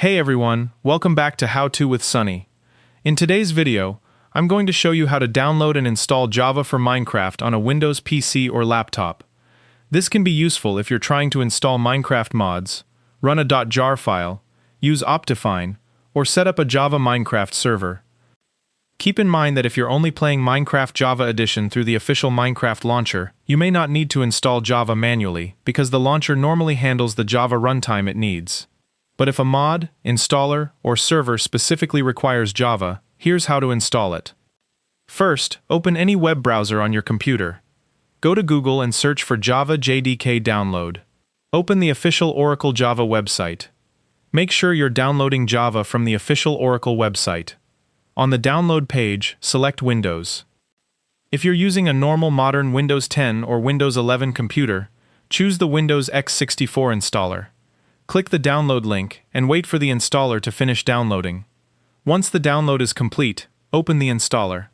Hey everyone, welcome back to How To with Sunny. In today's video, I'm going to show you how to download and install Java for Minecraft on a Windows PC or laptop. This can be useful if you're trying to install Minecraft mods, run a .jar file, use Optifine, or set up a Java Minecraft server. Keep in mind that if you're only playing Minecraft Java Edition through the official Minecraft launcher, you may not need to install Java manually, because the launcher normally handles the Java runtime it needs. But if a mod, installer, or server specifically requires Java, here's how to install it. First, open any web browser on your computer. Go to Google and search for Java JDK download. Open the official Oracle Java website. Make sure you're downloading Java from the official Oracle website. On the download page, select Windows. If you're using a normal modern Windows 10 or Windows 11 computer, choose the Windows x64 installer. Click the download link and wait for the installer to finish downloading. Once the download is complete, open the installer.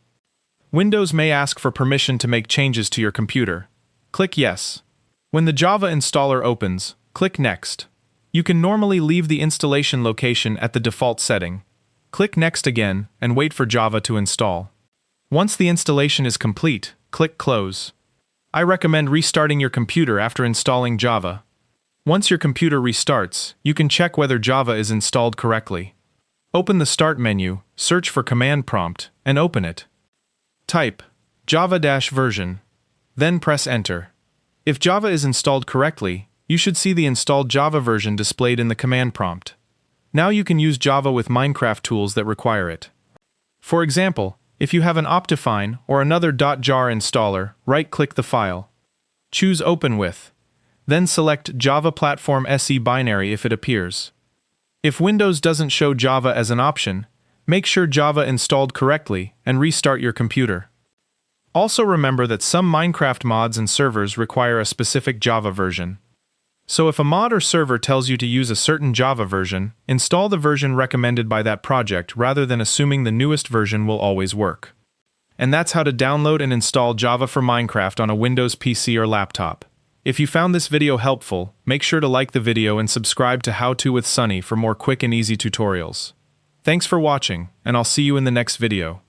Windows may ask for permission to make changes to your computer. Click Yes. When the Java installer opens, click Next. You can normally leave the installation location at the default setting. Click Next again and wait for Java to install. Once the installation is complete, click Close. I recommend restarting your computer after installing Java. Once your computer restarts, you can check whether Java is installed correctly. Open the Start menu, search for Command Prompt, and open it. Type Java-version, then press Enter. If Java is installed correctly, you should see the installed Java version displayed in the command prompt. Now you can use Java with Minecraft tools that require it. For example, if you have an Optifine or another .jar installer, right-click the file. Choose Open With. Then select Java Platform SE binary if it appears. If Windows doesn't show Java as an option, make sure Java installed correctly and restart your computer. Also remember that some Minecraft mods and servers require a specific Java version. So if a mod or server tells you to use a certain Java version, install the version recommended by that project rather than assuming the newest version will always work. And that's how to download and install Java for Minecraft on a Windows PC or laptop. If you found this video helpful, make sure to like the video and subscribe to How To with Sunny for more quick and easy tutorials. Thanks for watching, and I'll see you in the next video.